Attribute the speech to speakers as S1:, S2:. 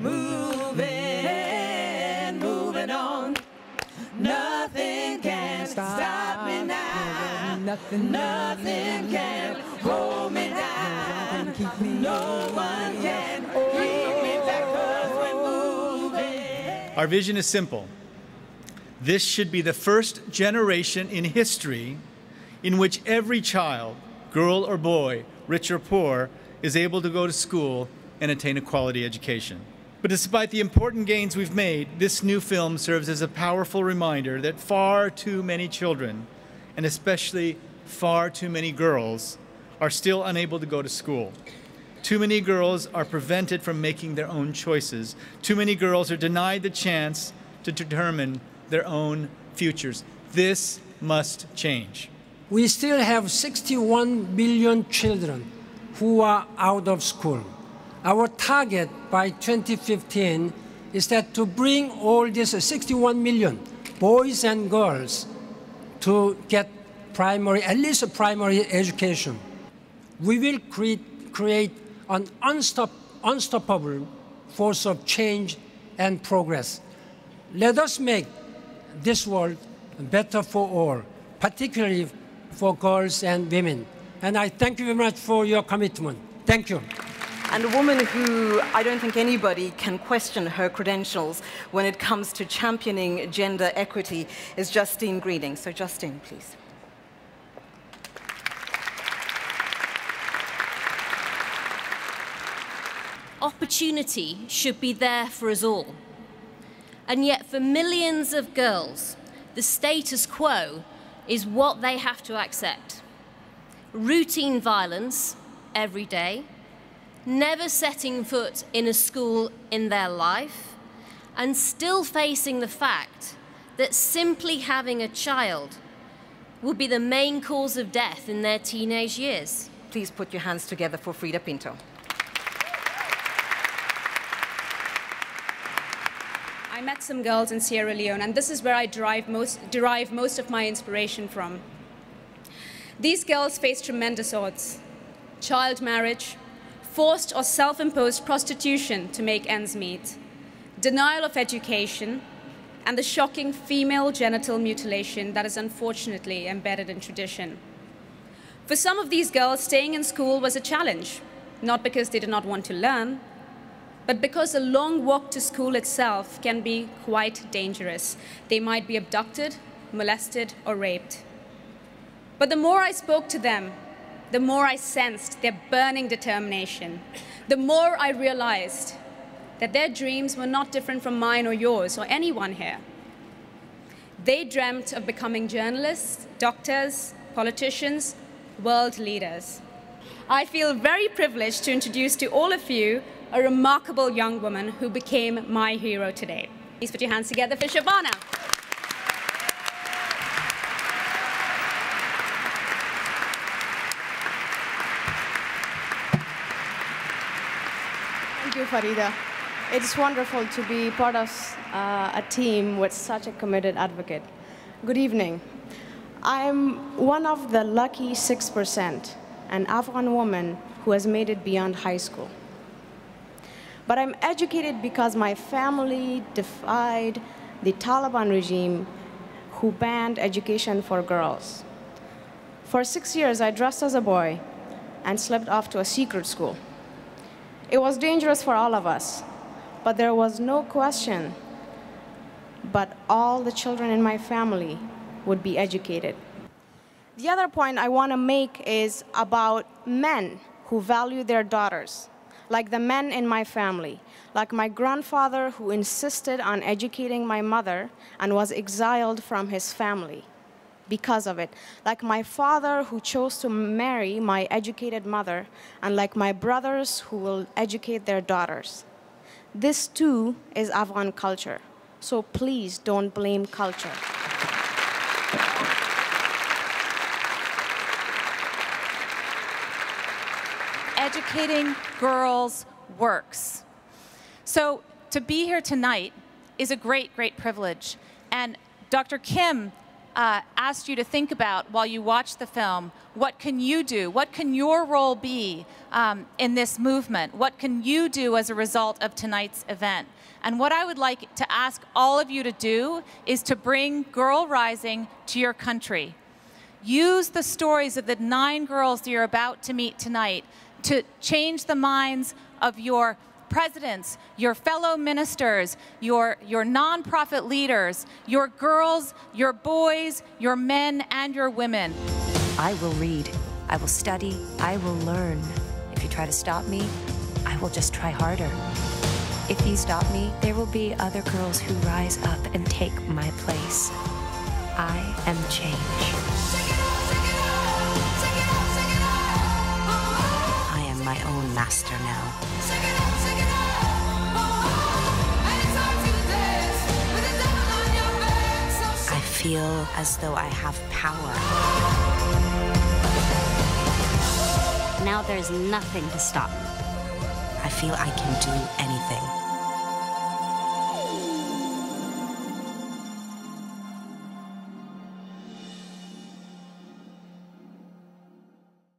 S1: moving, moving on. Nothing can stop me now. Nothing can hold me down. No one can keep me back 'cause we're moving.
S2: Our vision is simple. This should be the first generation in history in which every child, girl or boy, rich or poor, is able to go to school and attain a quality education. But despite the important gains we've made, this new film serves as a powerful reminder that far too many children, and especially far too many girls, are still unable to go to school. Too many girls are prevented from making their own choices. Too many girls are denied the chance to determine their own futures. This must change.
S3: We still have 61 million children who are out of school. Our target by 2015 is that to bring all these 61 million boys and girls to get at least a primary education. We will create an unstoppable force of change and progress. Let us make this world better for all, particularly for girls and women. And I thank you very much for your commitment. Thank you.
S4: And a woman who I don't think anybody can question her credentials when it comes to championing gender equity is Justine Greening. So Justine, please.
S5: Opportunity should be there for us all. And yet for millions of girls, the status quo is what they have to accept. Routine violence every day, never setting foot in a school in their life, and still facing the fact that simply having a child will be the main cause of death in their teenage years.
S4: Please put your hands together for Freida Pinto.
S6: I met some girls in Sierra Leone, and this is where I derive most of my inspiration from. These girls face tremendous odds: child marriage, forced or self-imposed prostitution to make ends meet, denial of education, and the shocking female genital mutilation that is unfortunately embedded in tradition. For some of these girls, staying in school was a challenge, not because they did not want to learn, but because the long walk to school itself can be quite dangerous. They might be abducted, molested, or raped. But the more I spoke to them, the more I sensed their burning determination. The more I realized that their dreams were not different from mine or yours or anyone here. They dreamt of becoming journalists, doctors, politicians, world leaders. I feel very privileged to introduce to all of you a remarkable young woman who became my hero today. Please put your hands together for Shabana.
S7: Thank you, Freida. It's wonderful to be part of a team with such a committed advocate. Good evening. I'm one of the lucky 6%, an Afghan woman who has made it beyond high school. But I'm educated because my family defied the Taliban regime who banned education for girls. For 6 years, I dressed as a boy and slipped off to a secret school. It was dangerous for all of us, but there was no question but all the children in my family would be educated. The other point I want to make is about men who value their daughters, like the men in my family, like my grandfather who insisted on educating my mother and was exiled from his family because of it, like my father who chose to marry my educated mother, and like my brothers who will educate their daughters. This too is Afghan culture, so please don't blame culture.
S8: Educating girls works. So to be here tonight is a great, great privilege. And Dr. Kim asked you to think about while you watch the film, what can you do? What can your role be in this movement? What can you do as a result of tonight's event? And what I would like to ask all of you to do is to bring Girl Rising to your country. Use the stories of the 9 girls that you're about to meet tonight to change the minds of your presidents, your fellow ministers, your nonprofit leaders, your girls, your boys, your men, and your women.
S9: I will read, I will study, I will learn. If you try to stop me, I will just try harder. If you stop me, there will be other girls who rise up and take my place. I am change. I am my own master now. I feel as though I have power. Now there's nothing to stop me. I feel I can do anything.